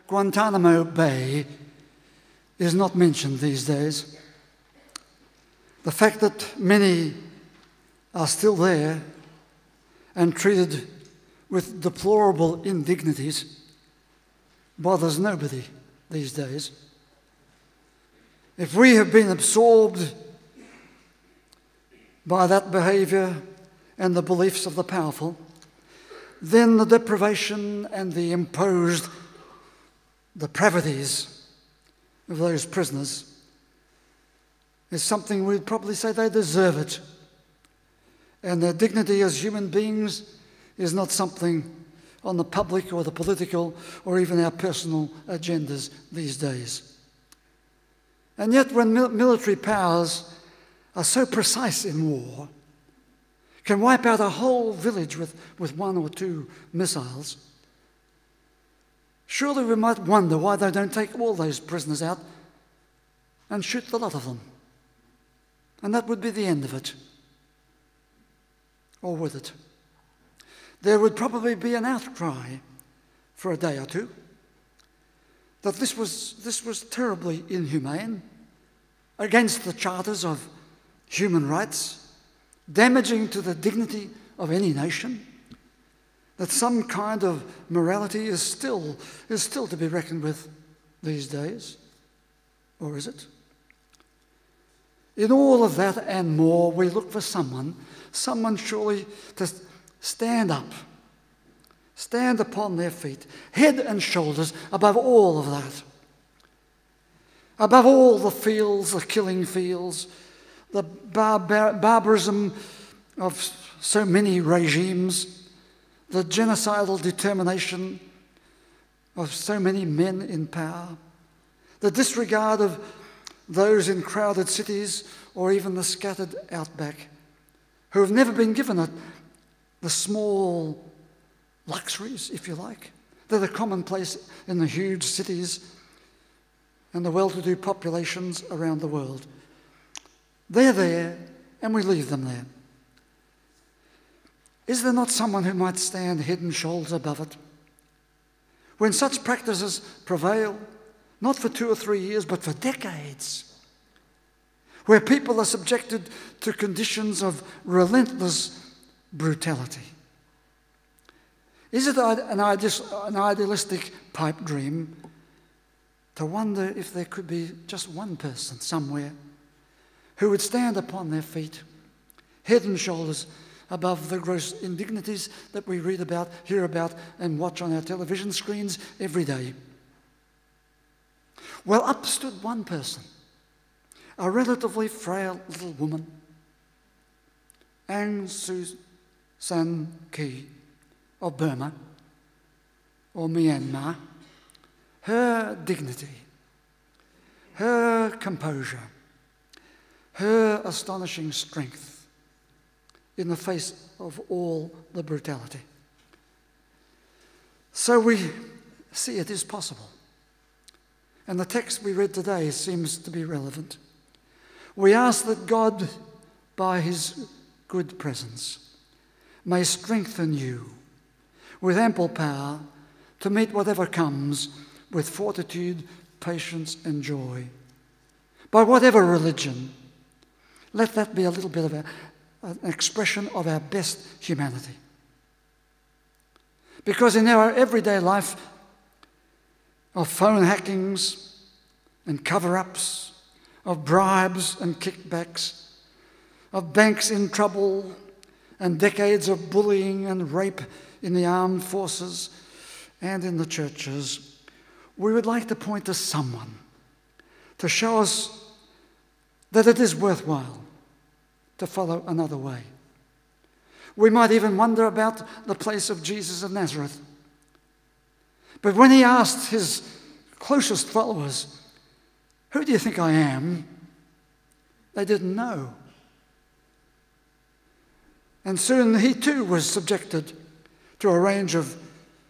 Guantanamo Bay is not mentioned these days. The fact that many are still there and treated with deplorable indignities bothers nobody these days. If we have been absorbed by that behaviour and the beliefs of the powerful, then the deprivation and the imposed depravities of those prisoners is something we'd probably say they deserve it. And their dignity as human beings is not something on the public or the political or even our personal agendas these days. And yet when military powers are so precise in war, can wipe out a whole village with one or two missiles, surely we might wonder why they don't take all those prisoners out and shoot the lot of them. And that would be the end of it. Or would it? There would probably be an outcry for a day or two that this was terribly inhumane, against the charters of human rights, damaging to the dignity of any nation, that some kind of morality is still to be reckoned with these days. Or is it? In all of that and more, we look for someone surely to stand up, stand upon their feet, head and shoulders above all of that, above all the fields, the killing fields, the barbarism of so many regimes, the genocidal determination of so many men in power, the disregard of those in crowded cities or even the scattered outback who have never been given the small luxuries, if you like, that are commonplace in the huge cities and the well-to-do populations around the world. They're there, and we leave them there. Is there not someone who might stand head and shoulders above it? When such practices prevail, not for 2 or 3 years, but for decades, where people are subjected to conditions of relentless brutality. Is it an idealistic pipe dream to wonder if there could be just one person somewhere who would stand upon their feet, head and shoulders above the gross indignities that we read about, hear about, and watch on our television screens every day? Well, up stood one person, a relatively frail little woman, Aung San Suu Kyi of Burma or Myanmar. Her dignity, her composure, her astonishing strength in the face of all the brutality. So we see it is possible. And the text we read today seems to be relevant. We ask that God, by his good presence, may strengthen you with ample power to meet whatever comes with fortitude, patience, and joy. By whatever religion, let that be a little bit of an expression of our best humanity. Because in our everyday life of phone hackings and cover-ups, of bribes and kickbacks, of banks in trouble and decades of bullying and rape in the armed forces and in the churches, we would like to point to someone to show us that it is worthwhile to follow another way. We might even wonder about the place of Jesus of Nazareth. But when he asked his closest followers, "Who do you think I am?" they didn't know. And soon he too was subjected to a range of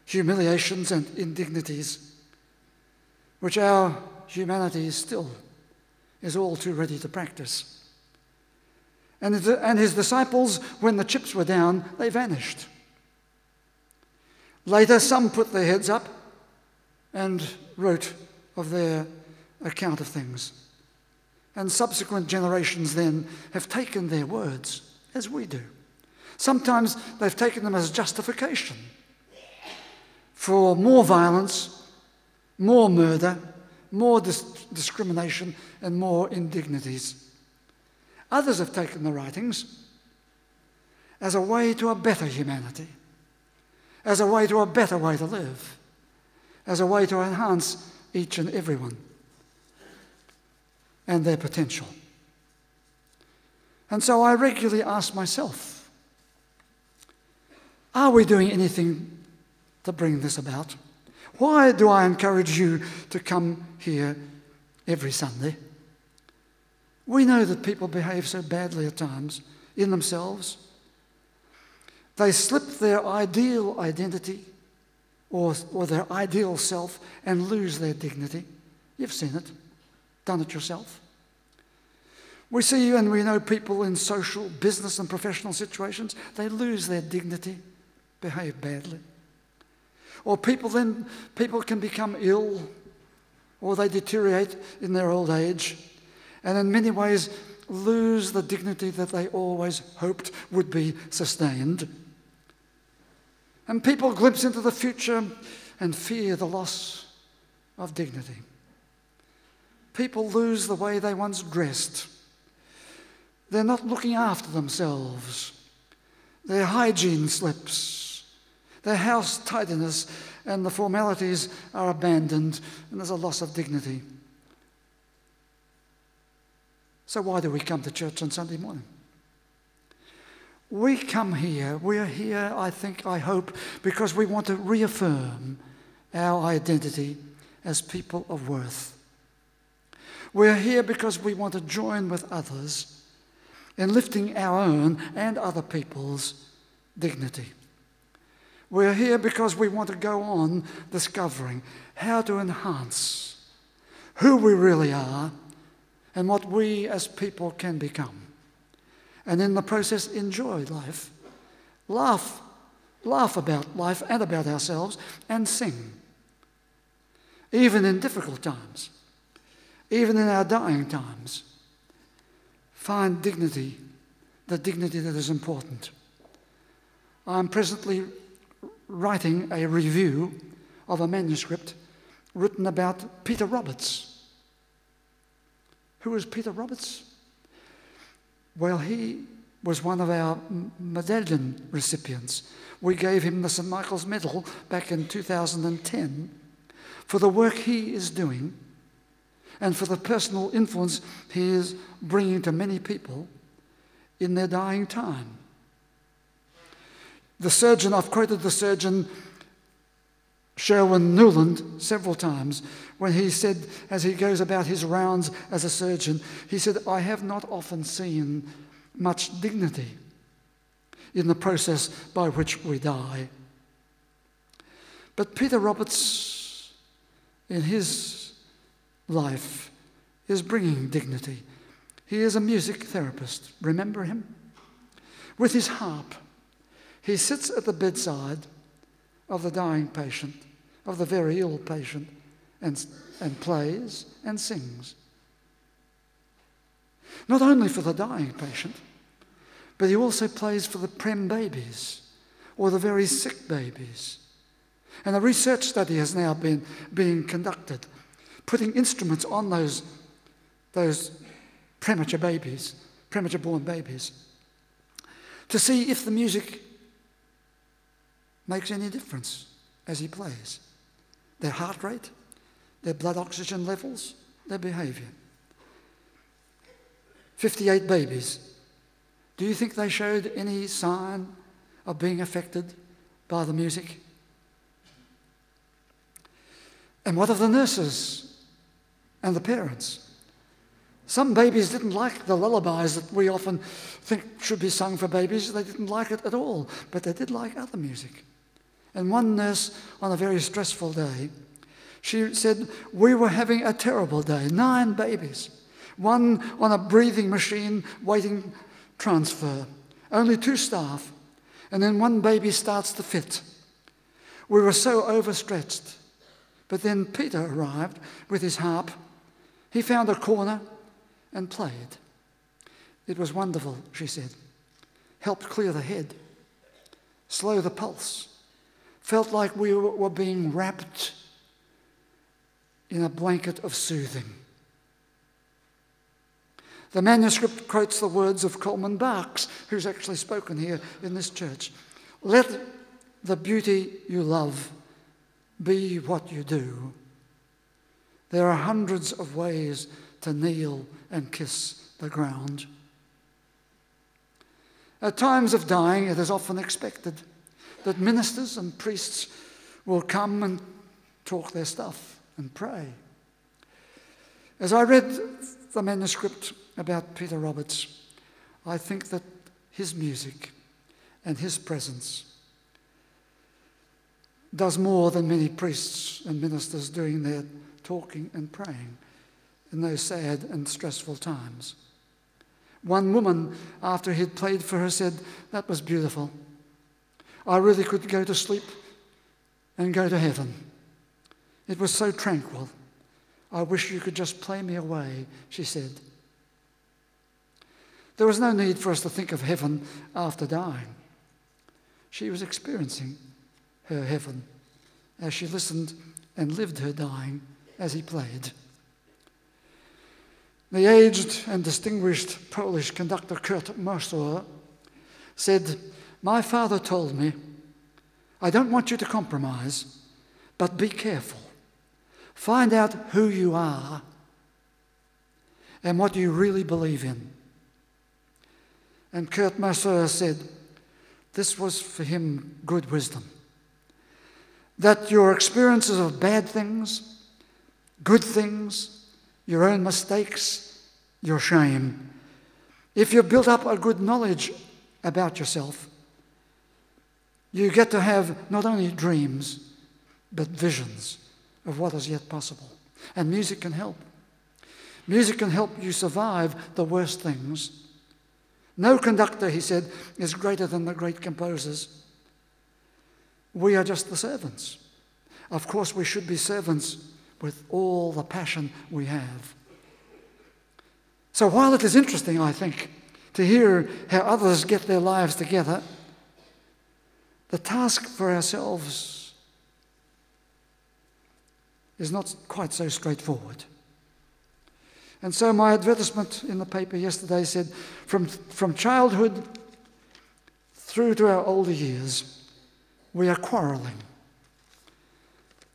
humiliations and indignities, which our humanity still is all too ready to practice. And his disciples, when the chips were down, they vanished. Later, some put their heads up and wrote of their account of things. And subsequent generations then have taken their words, as we do. Sometimes they've taken them as justification for more violence, more murder, more discrimination, and more indignities. Others have taken the writings as a way to a better humanity, as a way to a better way to live, as a way to enhance each and everyone and their potential. And so I regularly ask myself, are we doing anything to bring this about? Why do I encourage you to come here every Sunday? We know that people behave so badly at times in themselves. They slip their ideal identity or their ideal self and lose their dignity. You've seen it, done it yourself. We see and we know people in social, business and professional situations, they lose their dignity, behave badly. Or people can become ill, or they deteriorate in their old age, and in many ways lose the dignity that they always hoped would be sustained. And people glimpse into the future and fear the loss of dignity. People lose the way they once dressed. They're not looking after themselves. Their hygiene slips. Their house tidiness and the formalities are abandoned, and there's a loss of dignity. So why do we come to church on Sunday morning? We are here, I hope, because we want to reaffirm our identity as people of worth. We're here because we want to join with others in lifting our own and other people's dignity. We're here because we want to go on discovering how to enhance who we really are and what we as people can become. And in the process, enjoy life, laugh about life and about ourselves, and sing. Even in difficult times, even in our dying times, find dignity, the dignity that is important. I'm presently writing a review of a manuscript written about Peter Roberts. Who is Peter Roberts? Well, he was one of our medallion recipients. We gave him the St. Michael's Medal back in 2010 for the work he is doing and for the personal influence he is bringing to many people in their dying time. The surgeon, I've quoted the surgeon Sherwin Newland several times when he said, as he goes about his rounds as a surgeon, he said, I have not often seen much dignity in the process by which we die. But Peter Roberts, in his life, is bringing dignity. He is a music therapist. Remember him? With his harp, he sits at the bedside of the dying patient, of the very ill patient, and plays and sings. Not only for the dying patient, but he also plays for the prem babies or the very sick babies. And a research study has now been being conducted, putting instruments on those premature born babies, to see if the music makes any difference as he plays. Their heart rate, their blood oxygen levels, their behaviour. 58 babies. Do you think they showed any sign of being affected by the music? And what of the nurses and the parents? Some babies didn't like the lullabies that we often think should be sung for babies. They didn't like it at all, but they did like other music. And one nurse, on a very stressful day, she said, we were having a terrible day. 9 babies. One on a breathing machine waiting transfer. Only 2 staff. And then one baby starts to fit. We were so overstretched. But then Peter arrived with his harp. He found a corner and played. It was wonderful, she said. Helped clear the head, slow the pulse. Felt like we were being wrapped in a blanket of soothing. The manuscript quotes the words of Coleman Barks, who's actually spoken here in this church. Let the beauty you love be what you do. There are hundreds of ways to kneel and kiss the ground. At times of dying, it is often expected that ministers and priests will come and talk their stuff and pray. As I read the manuscript about Peter Roberts, I think that his music and his presence does more than many priests and ministers doing their talking and praying in those sad and stressful times. One woman, after he'd played for her, said, "That was beautiful. I really could go to sleep and go to heaven. It was so tranquil. I wish you could just play me away," she said. There was no need for us to think of heaven after dying. She was experiencing her heaven as she listened and lived her dying as he played. The aged and distinguished Polish conductor Kurt Mercer said, "My father told me, I don't want you to compromise, but be careful. Find out who you are and what you really believe in." And Kurt Mercer said, this was for him good wisdom. That your experiences of bad things, good things, your own mistakes, your shame, if you've built up a good knowledge about yourself, you get to have not only dreams, but visions of what is yet possible. And music can help. Music can help you survive the worst things. No conductor, he said, is greater than the great composers. We are just the servants. Of course, we should be servants with all the passion we have. So while it is interesting, I think, to hear how others get their lives together, the task for ourselves is not quite so straightforward. And so my advertisement in the paper yesterday said, from childhood through to our older years, we are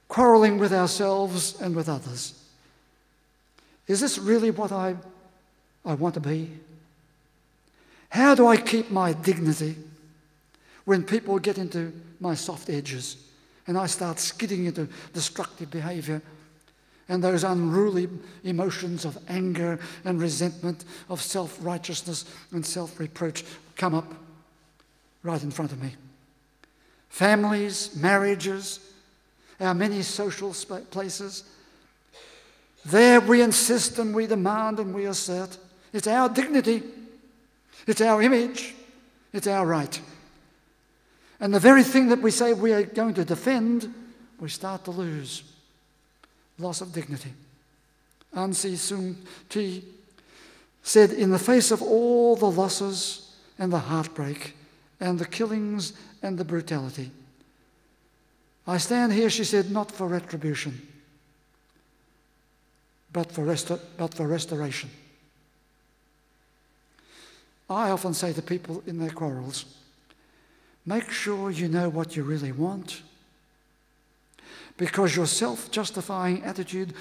quarrelling with ourselves and with others. Is this really what I want to be? How do I keep my dignity when people get into my soft edges and I start skidding into destructive behavior and those unruly emotions of anger and resentment, of self-righteousness and self-reproach come up right in front of me? Families, marriages, our many social places. There we insist and we demand and we assert. It's our dignity. It's our image. It's our right. And the very thing that we say we are going to defend, we start to lose. Loss of dignity. Aung San Suu Kyi said, in the face of all the losses and the heartbreak and the killings and the brutality, I stand here, she said, not for retribution, but for restoration. I often say to people in their quarrels, make sure you know what you really want, because your self-justifying attitude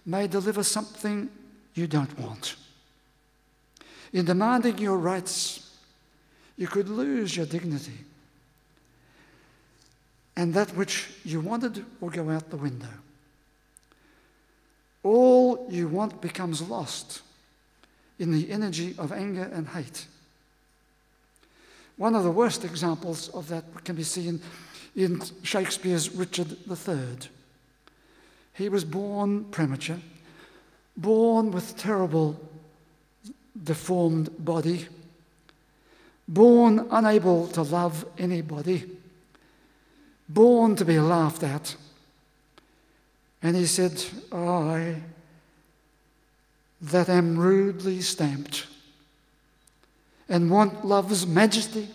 may deliver something you don't want. In demanding your rights, you could lose your dignity, and that which you wanted will go out the window. All you want becomes lost in the energy of anger and hate. One of the worst examples of that can be seen in Shakespeare's Richard III. He was born premature, born with terrible deformed body, born unable to love anybody, born to be laughed at, And he said, I that am rudely stamped and want love's majesty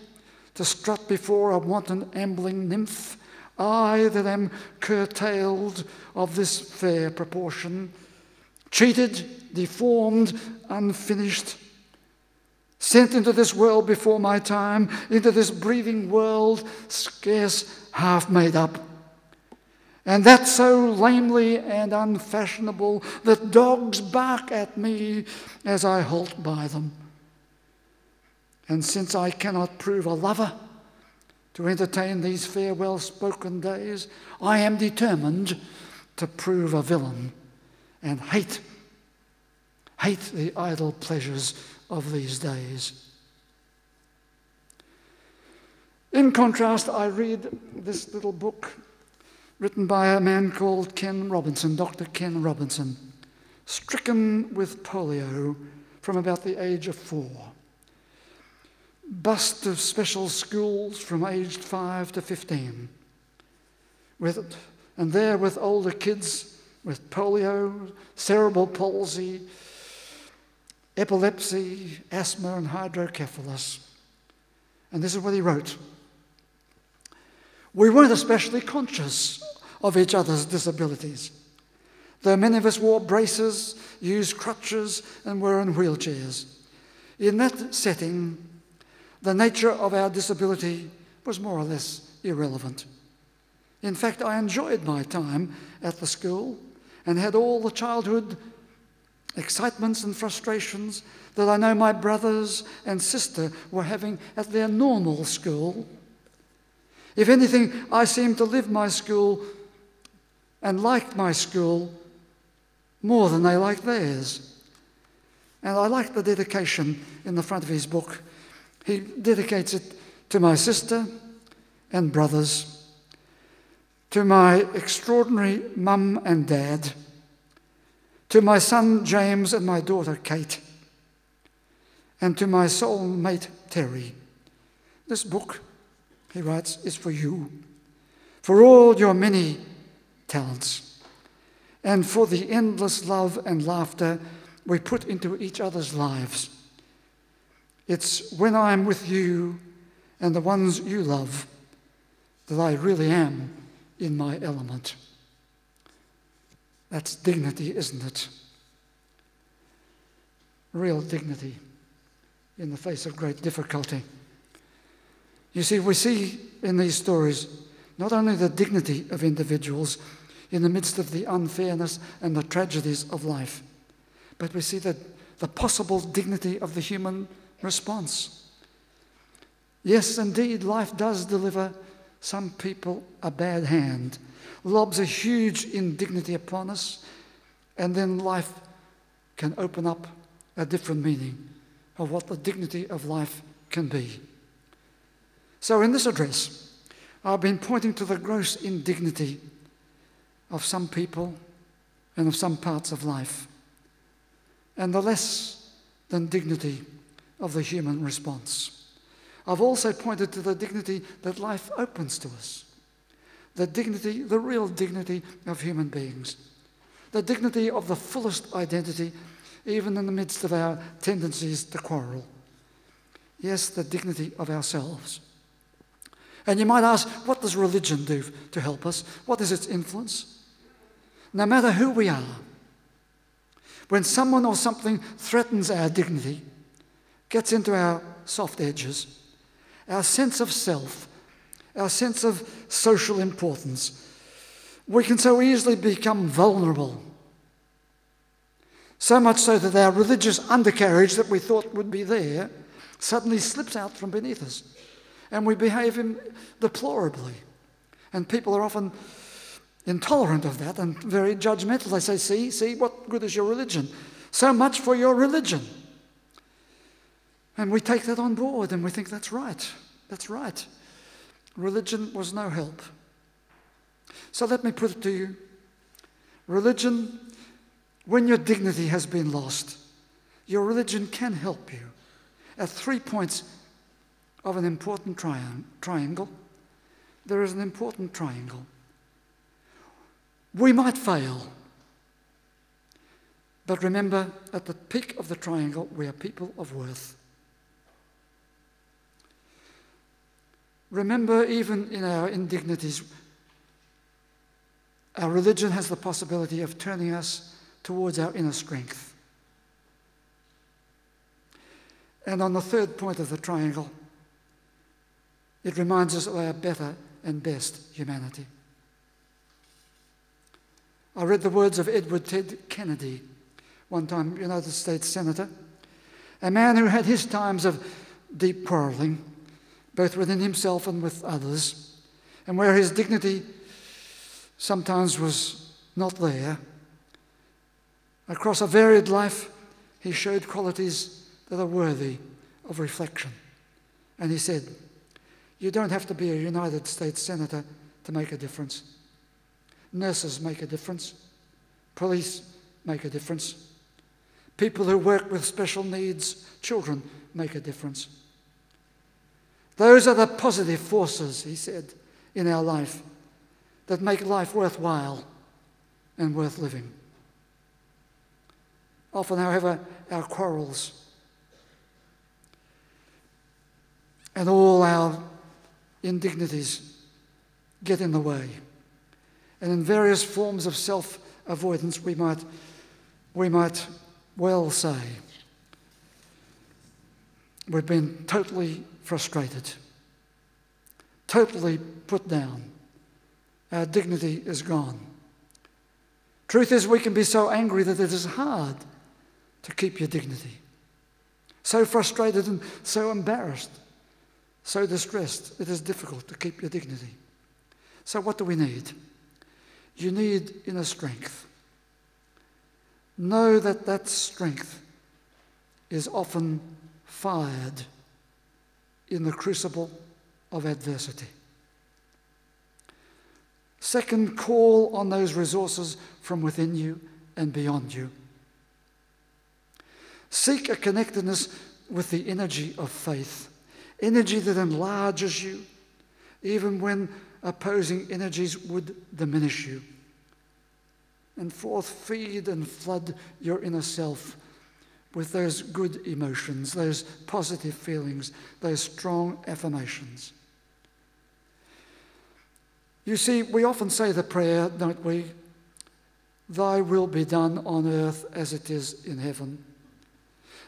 to strut before a wanton ambling nymph, I that am curtailed of this fair proportion, cheated, deformed, unfinished, sent into this world before my time, into this breathing world scarce half made up, and that so lamely and unfashionable that dogs bark at me as I halt by them. And since I cannot prove a lover to entertain these farewell-spoken days, I am determined to prove a villain and hate the idle pleasures of these days. In contrast, I read this little book written by a man called Ken Robinson, Dr. Ken Robinson, stricken with polio from about the age of 4. Bussed to special schools from aged 5 to 15. And there with older kids with polio, cerebral palsy, epilepsy, asthma, and hydrocephalus. And this is what he wrote. We weren't especially conscious of each other's disabilities, though many of us wore braces, used crutches, and were in wheelchairs. In that setting, the nature of our disability was more or less irrelevant. In fact, I enjoyed my time at the school and had all the childhood excitements and frustrations that I know my brothers and sister were having at their normal school. If anything, I seemed to live my school and liked my school more than they liked theirs. And I like the dedication in the front of his book. He dedicates it to my sister and brothers, to my extraordinary mum and dad, to my son James and my daughter Kate, and to my soulmate Terry. This book, he writes, is for you, for all your many talents, and for the endless love and laughter we put into each other's lives. It's when I'm with you and the ones you love that I really am in my element. That's dignity, isn't it? Real dignity in the face of great difficulty. You see, we see in these stories not only the dignity of individuals in the midst of the unfairness and the tragedies of life, but we see the possible dignity of the human response. Yes, indeed, life does deliver some people a bad hand, lobs a huge indignity upon us, and then life can open up a different meaning of what the dignity of life can be. So in this address, I've been pointing to the gross indignity of some people and of some parts of life, and the less than dignity of the human response. I've also pointed to the dignity that life opens to us, the dignity, the real dignity of human beings, the dignity of the fullest identity, even in the midst of our tendencies to quarrel. Yes, the dignity of ourselves. And you might ask, what does religion do to help us? What is its influence? No matter who we are, when someone or something threatens our dignity, gets into our soft edges, our sense of self, our sense of social importance, we can so easily become vulnerable. So much so that our religious undercarriage that we thought would be there suddenly slips out from beneath us. And we behave deplorably. And people are often intolerant of that and very judgmental. They say, see, what good is your religion? So much for your religion. And we take that on board and we think that's right. That's right. Religion was no help. So let me put it to you. Religion, when your dignity has been lost, your religion can help you at 3 points of an important triangle. There is an important triangle. We might fail. But remember, at the peak of the triangle, we are people of worth. Remember, even in our indignities, our religion has the possibility of turning us towards our inner strength. And on the third point of the triangle, it reminds us of our better and best humanity. I read the words of Edward Ted Kennedy, one time United States Senator, a man who had his times of deep quarrelling, both within himself and with others, and where his dignity sometimes was not there. Across a varied life, he showed qualities that are worthy of reflection. And he said, you don't have to be a United States Senator to make a difference. Nurses make a difference. Police make a difference. People who work with special needs children make a difference. Those are the positive forces, he said, in our life that make life worthwhile and worth living. Often, however, our quarrels and all our indignities get in the way. And in various forms of self-avoidance, we might well say we've been totally frustrated, totally put down. Our dignity is gone. Truth is, we can be so angry that it is hard to keep your dignity. So frustrated and so embarrassed, so distressed, it is difficult to keep your dignity. So what do we need? You need inner strength. Know that that strength is often fired in the crucible of adversity. Second, call on those resources from within you and beyond you. Seek a connectedness with the energy of faith, energy that enlarges you, even when opposing energies would diminish you. And fourth, feed and flood your inner self with those good emotions, those positive feelings, those strong affirmations. You see, we often say the prayer, don't we? Thy will be done on earth as it is in heaven.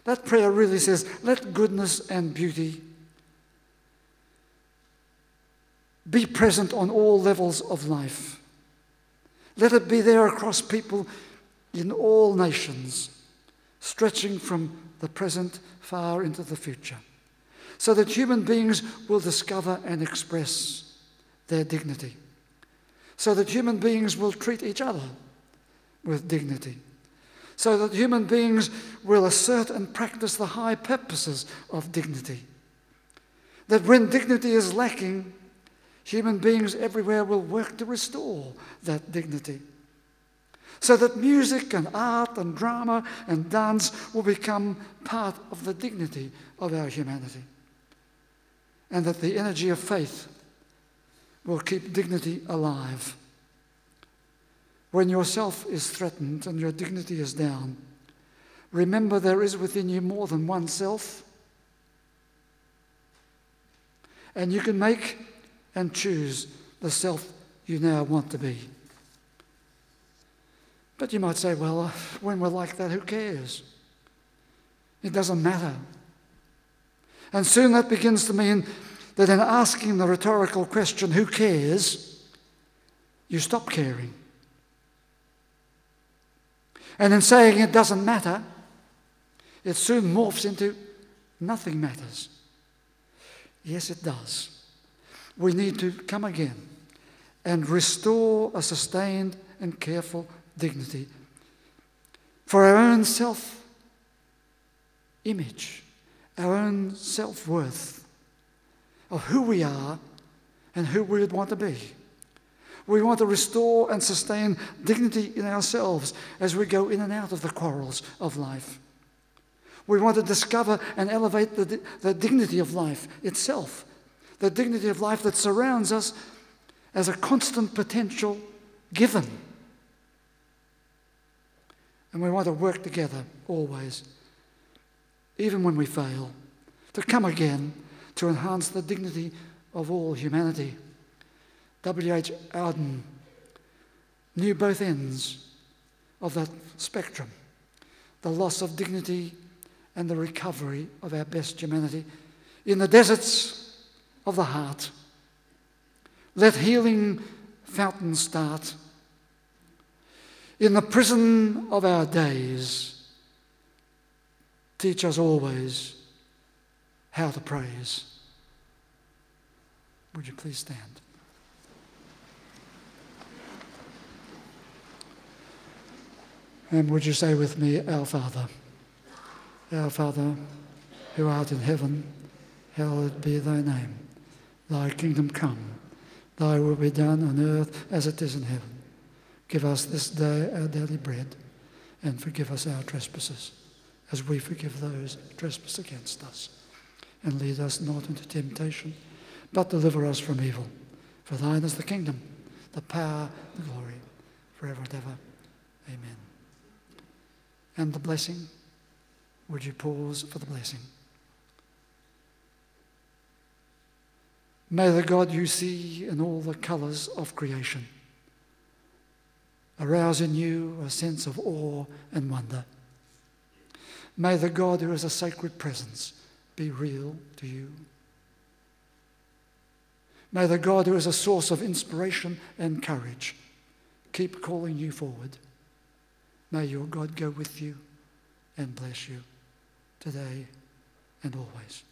That prayer really says, let goodness and beauty be present on all levels of life. Let it be there across people in all nations, stretching from the present far into the future, so that human beings will discover and express their dignity, so that human beings will treat each other with dignity, so that human beings will assert and practice the high purposes of dignity, that when dignity is lacking, human beings everywhere will work to restore that dignity, so that music and art and drama and dance will become part of the dignity of our humanity, and that the energy of faith will keep dignity alive. When your self is threatened and your dignity is down, remember there is within you more than one self, and you can make and choose the self you now want to be. But you might say, well, when we're like that, who cares? It doesn't matter. And soon that begins to mean that in asking the rhetorical question, who cares, you stop caring. And in saying it doesn't matter, it soon morphs into nothing matters. Yes, it does. We need to come again and restore a sustained and careful dignity for our own self-image, our own self-worth of who we are and who we would want to be. We want to restore and sustain dignity in ourselves as we go in and out of the quarrels of life. We want to discover and elevate the dignity of life itself, the dignity of life that surrounds us as a constant potential given And we want to work together always, even when we fail, to come again to enhance the dignity of all humanity. W.H. Auden knew both ends of that spectrum, the loss of dignity and the recovery of our best humanity. In the deserts of the heart, let healing fountains start. In the prison of our days, teach us always how to praise. Would you please stand? And would you say with me, Our Father, who art in heaven, hallowed be thy name. Thy kingdom come, thy will be done on earth as it is in heaven. Give us this day our daily bread, and forgive us our trespasses, as we forgive those who trespass against us. And lead us not into temptation, but deliver us from evil. For thine is the kingdom, the power, the glory, forever and ever. Amen. And the blessing, would you pause for the blessing? May the God you see in all the colours of creation arouse in you a sense of awe and wonder. May the God who is a sacred presence be real to you. May the God who is a source of inspiration and courage keep calling you forward. May your God go with you and bless you today and always.